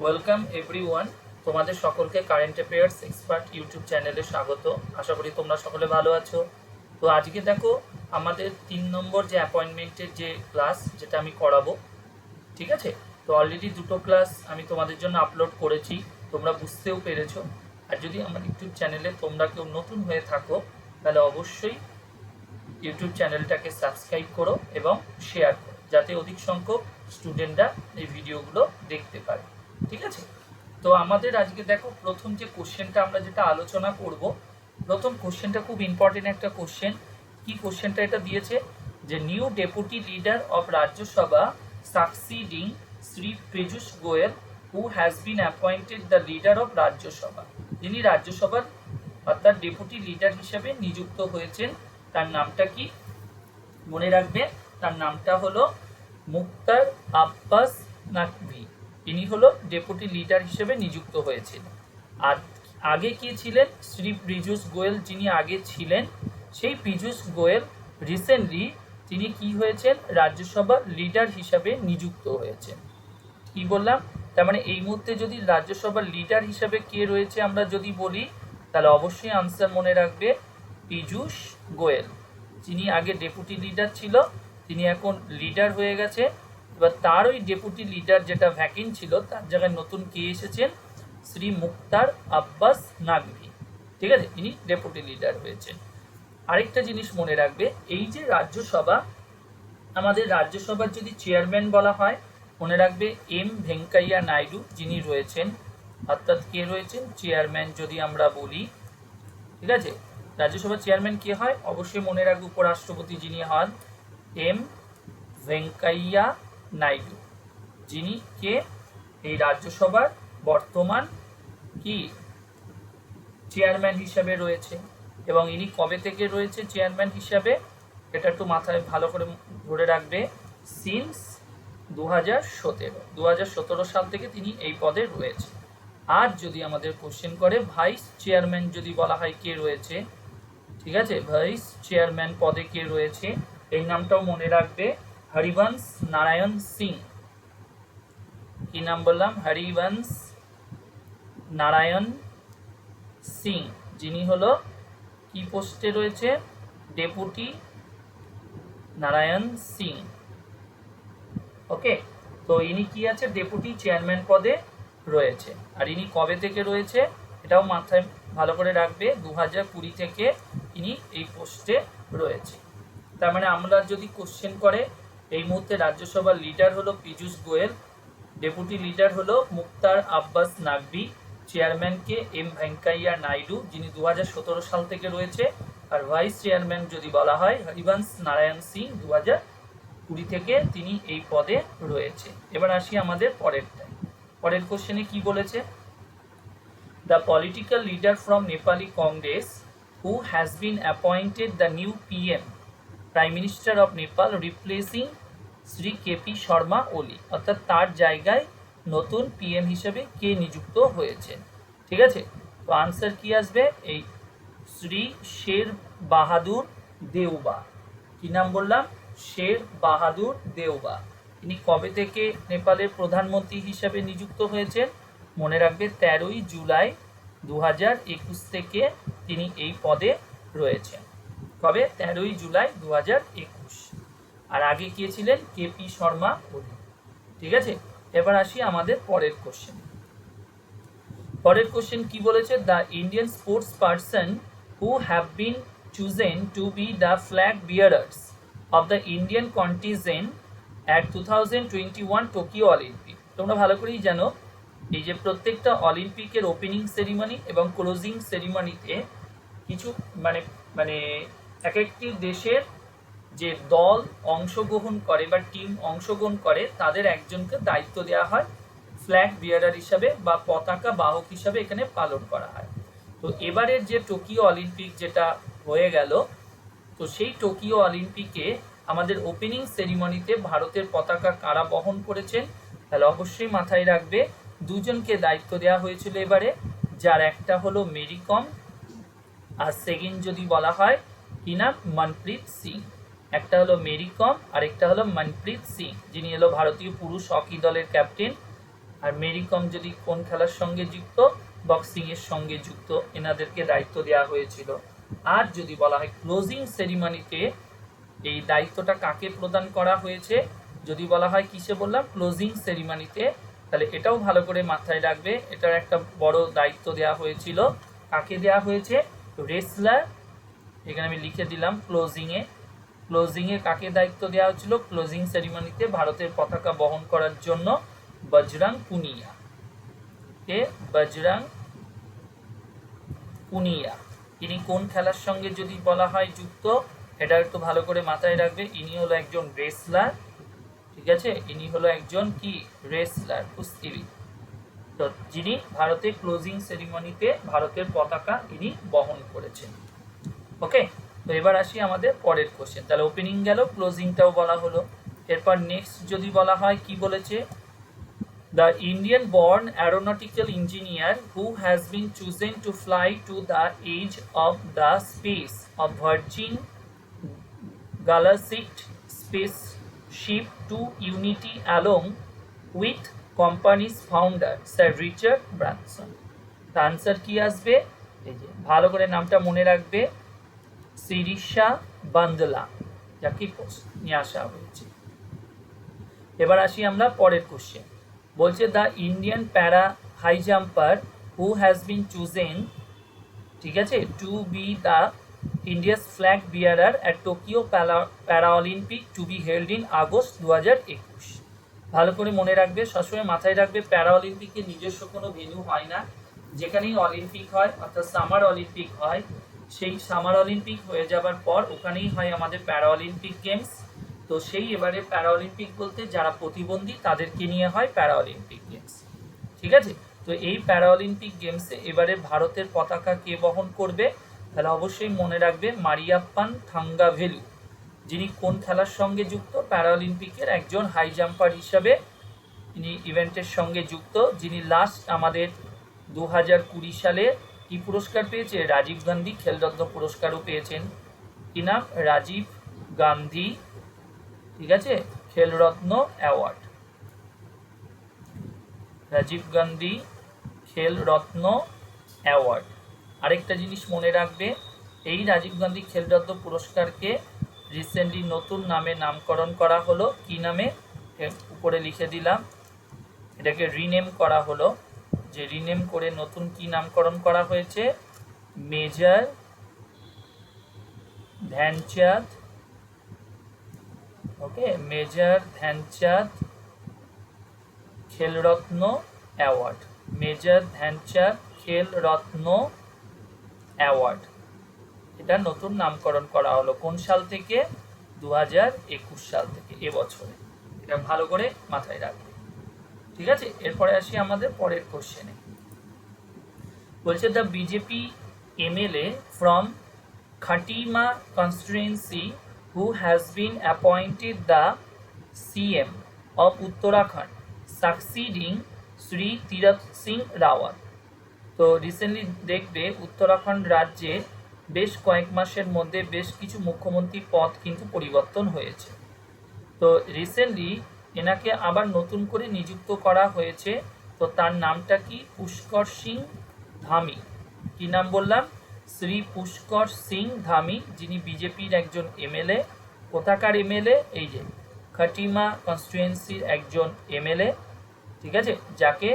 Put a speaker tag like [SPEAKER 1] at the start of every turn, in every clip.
[SPEAKER 1] Welcome everyone. তোমাদের সকলকে current affairs expert YouTube চ্যানেলে স্বাগত। আশা করি তোমরা সকলে ভালো আছো। তো আজকে দেখো আমাদের 3 নম্বর যে অ্যাপয়েন্টমেন্টের যে ক্লাস যেটা আমি করাবো, ঠিক আছে? তো অলরেডি দুটো ক্লাস আমি তোমাদের জন্য আপলোড করেছি, তোমরা বুঝতেও পেরেছো। আর যদি আমার ইউটিউব চ্যানেলে তোমরা কেউ নতুন হয়ে থাকো তাহলে অবশ্যই ইউটিউব চ্যানেলটাকে সাবস্ক্রাইব করো এবং শেয়ার করো, যাতে অধিক সংখ্যক স্টুডেন্টরা এই ভিডিওগুলো দেখতে পারে, ঠিক আছে? তো আমাদের আজকে দেখো প্রথম যে কোশ্চেনটা আমরা যেটা আলোচনা করব, প্রথম কোশ্চেনটা খুব ইম্পর্টেন্ট একটা কোশ্চেন। কি কোশ্চেনটা এটা দিয়েছে যে new deputy leader of Rajya Sabha succeeding Shri Piyush Goyal who has been appointed the leader of Rajya Sabha, যিনি রাজ্যসভার অর্থাৎ ডেপুটি লিডার হিসেবে নিযুক্ত হয়েছেন, তার নামটা কি? মনে রাখবে, তার নামটা হলো মুক্তার আব্বাস নাকভি। ইনি হলো ডেপুটি লিডার হিসেবে নিযুক্ত হয়েছিল। আর আগে কি ছিলেন? শ্রী পীযূষ গোয়েল যিনি আগে ছিলেন, সেই পীযূষ গোয়েল রিসেন্টলি তিনি কি হয়েছেন? রাজ্যসভার লিডার হিসাবে নিযুক্ত হয়েছেন। কি বললাম? তার মানে এই মুহূর্তে যদি রাজ্যসভার লিডার হিসাবে কে রয়েছে আমরা যদি বলি, তাহলে অবশ্যই আনসার মনে রাখবে পীযূষ গোয়েল। যিনি আগে ডেপুটি লিডার ছিল, তিনি এখন লিডার হয়ে গেছে। এবার তার ওই ডেপুটি লিডার যেটা ভ্যাকেন্ট ছিল, তার জায়গায় নতুন কে এসেছেন? শ্রী মুক্তার আব্বাস নাকভি, ঠিক আছে? ইনি ডেপুটি লিডার হয়েছেন। আরেকটা জিনিস মনে রাখবে, এই যে রাজ্যসভা, আমাদের রাজ্যসভার যদি চেয়ারম্যান বলা হয়, মনে রাখবে এম ভেঙ্কাইয়া নাইডু যিনি রয়েছেন, অর্থাৎ কে রয়েছেন চেয়ারম্যান যদি আমরা বলি, ঠিক আছে? রাজ্যসভার চেয়ারম্যান কে হয়? অবশ্যই মনে রাখবে উপরাষ্ট্রপতি যিনি হন এম ভেঙ্কাইয়া নাইডু, যিনি কে এই রাজ্যসভার বর্তমান কি চেয়ারম্যান হিসাবে রয়েছে। এবং ইনি কবে থেকে রয়েছে চেয়ারম্যান হিসাবে, এটা একটু মাথায় ভালো করে ধরে রাখবে, সিন্স 2017 সাল থেকে তিনি এই পদে রয়েছে। আর যদি আমাদের কোশ্চেন করে ভাইস চেয়ারম্যান যদি বলা হয় কে রয়েছে, ঠিক আছে, ভাইস চেয়ারম্যান পদে কে রয়েছে, এই নামটাও মনে রাখবে হরিবংশ নারায়ণ সিং। কি নাম বললাম? হরিবংশ নারায়ণ সিং, যিনি হলো কি পোস্টে রয়েছে? ডেপুটি নারায়ণ সিং। ওকে, তো ইনি কি আছে? ডেপুটি চেয়ারম্যান পদে রয়েছে। আর ইনি কবে থেকে রয়েছে এটাও মাথায় ভালো করে রাখবে, 2020 থেকে ইনি এই পোস্টে রয়েছে। তার মানে আমরা যদি কোশ্চেন করে, এই মুহূর্তে রাজ্যসভার লিডার হলো পীযূষ গোয়েল, ডেপুটি লিডার হলো মুক্তার আব্বাস নাকভি, চেয়ারম্যানকে এম ভেঙ্কাইয়া নাইডু যিনি 2017 সাল থেকে রয়েছে, আর ভাইস চেয়ারম্যান যদি বলা হয় হরিবংশ নারায়ণ সিং, 2020 থেকে তিনি এই পদে রয়েছে। এবার আসি আমাদের পরের কোশ্চেনে কি বলেছে? The political leader from Nepali Congress who has been appointed the new PM prime minister of Nepal replacing Shri KP Sharma ওলি, অর্থাৎ তার জায়গায় নতুন পিএম হিসেবে কে নিযুক্ত হয়েছেন, ঠিক আছে? তো আনসার কি আসবে? এই শ্রী শের বাহাদুর দেউবা। কি নাম বললাম? শের বাহাদুর দেউবা। তিনি কবে থেকে নেপালের প্রধানমন্ত্রী হিসেবে নিযুক্ত হয়েছেন? মনে রাখবে 13ই জুলাই 2021 থেকে তিনি এই পদে রয়েছেন। কবে? 13ই জুলাই 2021। আর আগে কে ছিলেন? কেপি শর্মা ওলি, ঠিক আছে? এবার আসি আমাদের পরের কোশ্চেন কি বলেছে? The Indian sports person who have been chosen to be the flag bearers of the Indian contingent at 2021 Tokyo Olympic. তোমরা ভালো করেই জানো, এই যে প্রত্যেকটা অলিম্পিকের ওপেনিং সেরিমনি এবং ক্লোজিং সেরিমনিতে কিছু মানে মানে এক একটি দেশের যে দল অংশগ্রহণ করে বা টিম অংশগ্রহণ করে, তাদের একজনকে দায়িত্ব দেওয়া হয় ফ্ল্যাগ বিয়ারার হিসাবে বা পতাকা বাহক হিসাবে এখানে পালন করা হয়। তো এবারের যে টোকিও অলিম্পিক যেটা হয়ে গেল, তো সেই টোকিও অলিম্পিকে আমাদের ওপেনিং সেরিমনিতে ভারতের পতাকা কারা বহন করেছেন? তাহলে অবশ্যই মাথায় রাখবে দুজনকে দায়িত্ব দেওয়া হয়েছিল এবারে, যার একটা হলো মেরি কম, আর সেকেন্ড যদি বলা হয় কি নাম? মনপ্রীত সিং। একটা হলো মেরি কম আর একটা হলো মনপ্রীত সিং, যিনি হলো ভারতীয় পুরুষ হকি দলের ক্যাপ্টেন। আর মেরি কম যদি কোন খেলার সঙ্গে যুক্ত, বক্সিং এর সঙ্গে যুক্ত, এনাদেরকে দায়িত্ব দেওয়া হয়েছিল। আর যদি বলা হয় ক্লোজিং সেরিমনিতে এই দায়িত্বটা কাকে প্রদান করা হয়েছে, যদি বলা হয় কিসে বললাম, ক্লোজিং সেরিমনিতে, তাহলে এটাও ভালো করে মাথায় রাখবে, এটার একটা বড় দায়িত্ব দেওয়া হয়েছিল। কাকে দেওয়া হয়েছে? রেসলার, এখানে আমি লিখে দিলাম ক্লোজিংয়ে কাকে দায়িত্ব দেওয়া হয়েছিল? ক্লোজিং সেরিমনিতে ভারতের পতাকা বহন করার জন্য বজরাং পুনিয়া। বজরাং পুনিয়া ইনি কোন খেলার সঙ্গে যদি বলা হয় যুক্ত, এটা একটু ভালো করে মাথায় রাখবে। ইনি হলো একজন রেসলার, ঠিক আছে, ইনি হলো একজন কি রেসলার, কুস্তিবিদ। তো যিনি ভারতের ক্লোজিং সেরিমনিতে ভারতের পতাকা ইনি বহন করেছেন। ওকে, তো এবার আসি আমাদের পরের কোশ্চেন। তাহলে ওপেনিং গেল, ক্লোজিংটাও বলা হলো। এরপর নেক্সট যদি বলা হয় কি বলেছে, the Indian born aeronautical engineer who has been chosen to fly to the edge of the space of Virgin Galactic spaceship to Unity along with company's founder Sir Richard Branson. The answer কি আসবে? এই যে ভালো করে নামটা মনে রাখবে, সিরিশা বান্দলা, যাকে নিয়ে আসা হয়েছে। এবার আসি আমরা পরের কোশ্চেন। বলছে the Indian para high jumper who has been chosen, ঠিক আছে, to be the India's flag bearer at Tokyo para Olympic to be held in August 2021। ভালো করে মনে রাখবে, সবসময় মাথায় রাখবে, প্যারা অলিম্পিকে নিজস্ব কোনো ভেন্যু হয় না। যেখানেই অলিম্পিক হয়, অর্থাৎ সামার অলিম্পিক হয়, সেই সামার অলিম্পিক হয়ে যাবার পর ওখানেই হয় আমাদের প্যারা অলিম্পিক গেমস। তো সেই এবারে প্যারা অলিম্পিক বলতে যারা প্রতিবন্ধী তাদেরকে নিয়ে হয় প্যারা অলিম্পিক গেমস, ঠিক আছে। তো এই প্যারা অলিম্পিক গেমসে এবারে ভারতের পতাকা কে বহন করবে? তাহলে অবশ্যই মনে রাখবে মারিয়াপ্পান থাঙ্গাভেলু, যিনি কোন খেলার সঙ্গে যুক্ত? প্যারা অলিম্পিকের একজন হাই জাম্পার হিসাবে ইনি ইভেন্টের সঙ্গে যুক্ত, যিনি লাস্ট আমাদের 2020 সালে কি পুরস্কার পেয়েছে? রাজীব গান্ধী খেলরত্ন পুরস্কারও পেয়েছেন। কি নাম? রাজীব গান্ধী, ঠিক আছে, খেলরত্ন অ্যাওয়ার্ড, রাজীব গান্ধী খেলরত্ন অ্যাওয়ার্ড। আরেকটা জিনিস মনে রাখবে, এই রাজীব গান্ধী খেলরত্ন পুরস্কারকে রিসেন্টলি নতুন নামে নামকরণ করা হলো। কি নামে? উপরে লিখে দিলাম, এটাকে রিনেম করা হলো। যে রিনেম করে নতুন কি নামকরণ করা হয়েছে? Major Dhyanchand, okay, major Dhyanchand Khel Ratna award, major Dhyanchand Khel Ratna award, এটা নতুন নামকরণ করা হলো। কোন সাল থেকে? 2021 সাল থেকে, এবছরে। এটা ভালো করে মাথায় রাখবে, ঠিক আছে। এরপরে আসি আমাদের পরের কোশ্চেনে। বলছে the BJP MLA from Khatima constituency who has been appointed the CM of Uttarakhand succeeding Sri Tirath Singh Rawat। তো রিসেন্টলি দেখবে উত্তরাখণ্ড রাজ্যে বেশ কয়েক মাসের মধ্যে বেশ কিছু মুখ্যমন্ত্রী পদ কিন্তু পরিবর্তন হয়েছে। তো রিসেন্টলি এনাকে আবার নতুন করে নিযুক্ত করা হয়েছে। তো তার নামটা কি? পুষ্কর সিং ধামি। কি নাম বললাম? শ্রী পুষ্কর সিং ধামি, যিনি বিজেপির একজন এমএলএ। কোথাকার এমএলএ? এই যে খাটিমা কনস্টিটুয়েন্সির একজন এমএলএ, ঠিক আছে, যাকে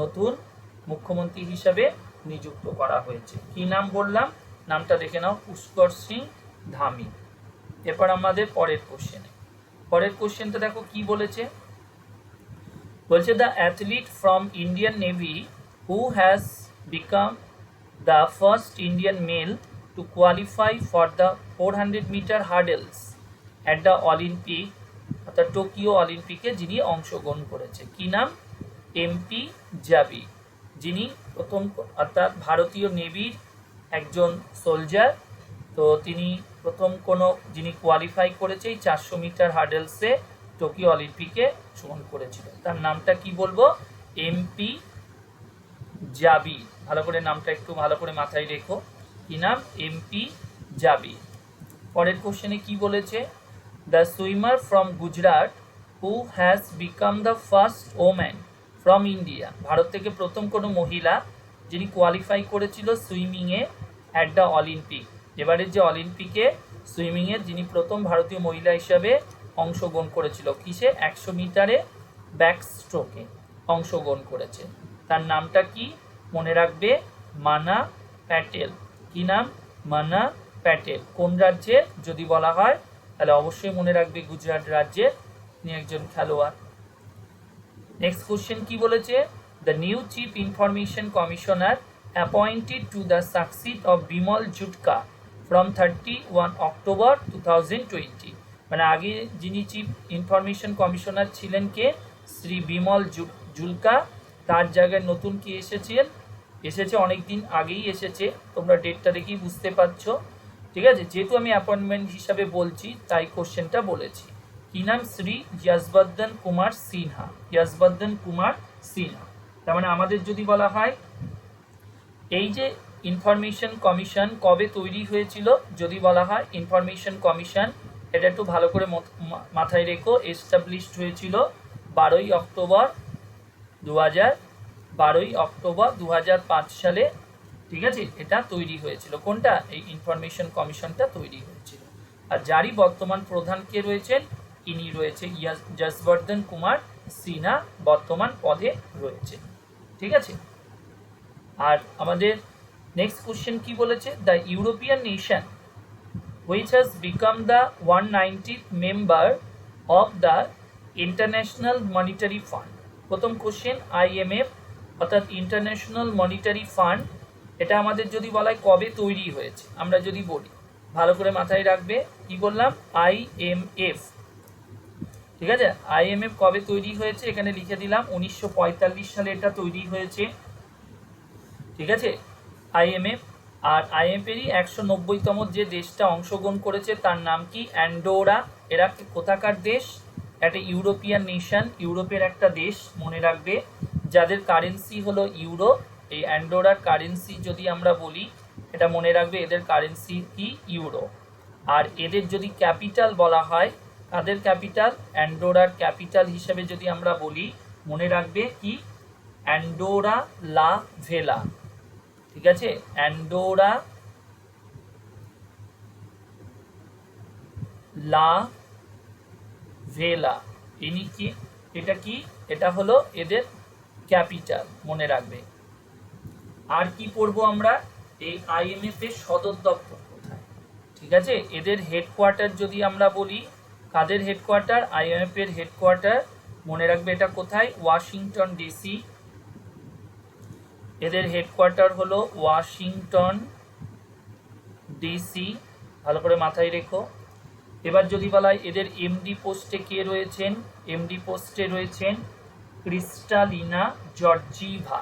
[SPEAKER 1] নতুন মুখ্যমন্ত্রী হিসাবে নিযুক্ত করা হয়েছে। কি নাম বললাম? নামটা দেখে নাও, পুষ্কর সিং ধামি। এরপর আমাদের পরের কোশ্চেনটা দেখো কি বলেছে। বলছে the athlete from Indian navy who has become the first Indian male to qualify for the 400 meter hurdles at the Olympic, অর্থাৎ টোকিও অলিম্পিকে যিনি অংশগ্রহণ করেছে। কি নাম? এমপি জাবি, যিনি প্রথম, অর্থাৎ ভারতীয় নেভির একজন সোলজার। তো তিনি প্রথম যিনি কোয়ালিফাই করেছে এই 400 মিটার হার্ডেলসে টোকিও অলিম্পিকে অংশগ্রহণ করেছিল। তার নামটা কি বলবো? এমপি জাবি। ভালো করে নামটা একটু ভালো করে মাথায় রেখো। কি নাম? এমপি জাবি। পরের কোশ্চেনে কি বলেছে? The swimmer from Gujarat who has become the first woman from India, Bharat থেকে প্রথম কোনো মহিলা যিনি কোয়ালিফাই করেছিল সুইমিংয়ে অ্যাট দ্য অলিম্পিক, এবারের যে অলিম্পিকে সুইমিংয়ের যিনি প্রথম ভারতীয় মহিলা হিসাবে অংশগ্রহণ করেছিল, কিসে 100 মিটারে ব্যাক স্ট্রোকে অংশগ্রহণ করেছে, তার নামটা কি? মনে রাখবে, মানা প্যাটেল। কি নাম? মানা প্যাটেল। কোন রাজ্যে যদি বলা হয় তাহলে অবশ্যই মনে রাখবে গুজরাট রাজ্যের তিনি একজন খেলোয়াড়। নেক্সট কোশ্চেন কি বলেছে? The new chief information commissioner appointed to the succeed of Bimal Julka from 31 October 2020। মানে আগে যিনি চিফ ইনফরমেশন কমিশনার ছিলেন কে? শ্রী বিমল জুলকা। তার জায়গায় নতুন কি এসেছে অনেক দিন আগেই এসেছে, তোমরা ডেটটা দেখেই বুঝতে পারছো। ঠিক আছে, যেহেতু আমি অ্যাপয়েন্টমেন্ট হিসাবে বলছি তাই কোশ্চেনটা বলেছি। কি নাম? শ্রী যশবর্ধন কুমার সিনহা। যশবর্ধন কুমার সিনহা। তার মানে আমাদের যদি বলা হয় এই যে ইনফরমেশন কমিশন কবে তৈরি হয়েছিল, যদি বলা হয় ইনফরমেশন কমিশন, এটা একটু ভালো করে মাথায় রেখো, এস্টাবলিশড হয়েছিল 12ই অক্টোবর 2005 সালে। ঠিক আছে, এটা তৈরি হয়েছিল। কোনটা? এই ইনফরমেশন কমিশনটা তৈরি হয়েছিল। আর যারই বর্তমান প্রধান কে রয়েছেন? ইনি রয়েছে যশবর্ধন কুমার সিনহা, বর্তমান পদে রয়েছে। ঠিক আছে, আর আমাদের নেক্সট কোশ্চেন কি বলেছে? The European nation which has become the 190th member of the International Monetary Fund। প্রথম কোশ্চেন, IMF অর্থাৎ ইন্টারন্যাশনাল মনিটারি ফান্ড, এটা আমাদের যদি বলা হয় কবে তৈরি হয়েছে, আমরা যদি বলি ভালো করে মাথায় রাখবে, কি বললাম? IMF। ঠিক আছে, IMF কবে তৈরি হয়েছে এখানে লিখে দিলাম, 1945 সালে এটা তৈরি হয়েছে। ঠিক আছে, IMF। আর IMF এরই 190তম যে দেশটা অংশগ্রহণ করেছে তার নাম কি? অ্যান্ডোরা। এরা কোথাকার দেশ? একটা ইউরোপিয়ান নেশন, ইউরোপের একটা দেশ, মনে রাখবে, যাদের কারেন্সি হলো ইউরো। এই অ্যান্ডোরার কারেন্সি যদি আমরা বলি, এটা মনে রাখবে, এদের কারেন্সি কি? ইউরো। আর এদের যদি ক্যাপিটাল বলা হয়, কাদের ক্যাপিটাল? অ্যান্ডোরার ক্যাপিটাল হিসেবে যদি আমরা বলি, মনে রাখবে কি? অ্যান্ডোরা লা ভেলা। ঠিক আছে, অ্যান্ডোরা লা ভেলা, ইনি কি? এটা কি? এটা হলো এদের ক্যাপিটাল, মনে রাখবে। আর কি পড়বো আমরা? এই IMF এর সদর দপ্তর কোথায়? ঠিক আছে, এদের হেডকোয়ার্টার যদি আমরা বলি, কাদের হেডকোয়ার্টার? IMF এর হেডকোয়ার্টার, মনে রাখবে এটা কোথায়? Washington DC. এদের হেডকোয়ার্টার হলো ওয়াশিংটন ডিসি, ভালো করে মাথায় রেখো। এবার যদি বলা হয় এদের এমডি পোস্টে কে রয়েছেন? এমডি পোস্টে রয়েছেন ক্রিস্টালিনা জর্জিভা।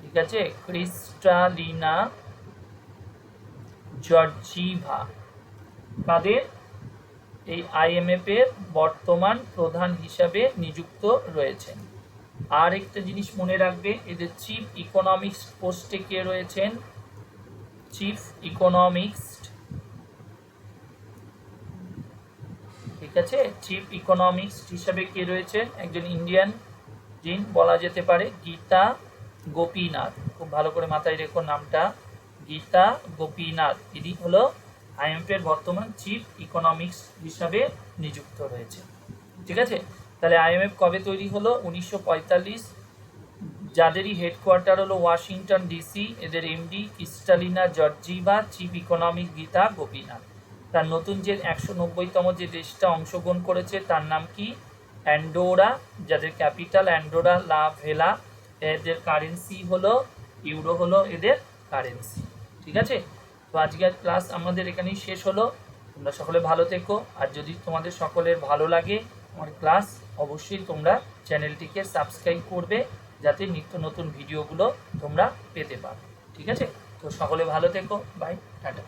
[SPEAKER 1] ঠিক আছে, ক্রিস্টালিনা জর্জিভা কাদের? এই IMF এর বর্তমান প্রধান হিসাবে নিযুক্ত রয়েছেন। আর একটা জিনিস মনে রাখবে, এদের চিফ ইকোনমিক্স পোস্টে কে রয়েছেন? Chief economics. ঠিক আছে, চিফ ইকোনমিক্স হিসাবে কে রয়েছেন? একজন ইন্ডিয়ান যিনি বলা যেতে পারে গীতা গোপীনাথ। খুব ভালো করে মাথায় রেখো নামটা, গীতা গোপীনাথ। ইনি হলো IMF এর বর্তমান চিফ ইকোনমিক্স হিসাবে নিযুক্ত রয়েছে। ঠিক আছে, তাহলে IMF কবে তৈরি হলো? 1945। যাদেরই হেডকোয়ার্টার হলো ওয়াশিংটন ডিসি, এদের MD Kristalina জর্জিভা, chief economic Gita Gopinath. তার নতুন যে 190তম যে দেশটা অংশগ্রহণ করেছে তার নাম কি? অ্যান্ডোরা, যাদের ক্যাপিটাল অ্যান্ডোরা লা ভেলা। এদের কারেন্সি হলো ইউরো, হলো এদের কারেন্সি। ঠিক আছে, তো আজকের ক্লাস আমাদের এখানেই শেষ হলো। তোমরা সকলে ভালো থেকো। আর যদি তোমাদের সকলের ভালো লাগে আমার ক্লাস, অবশ্যই তোমরা চ্যানেলটিকে সাবস্ক্রাইব করবে, যাতে নিত্য নতুন ভিডিওগুলো তোমরা পেতে পারো। ঠিক আছে, তো সকলে ভালো থেকো। Bye, tata.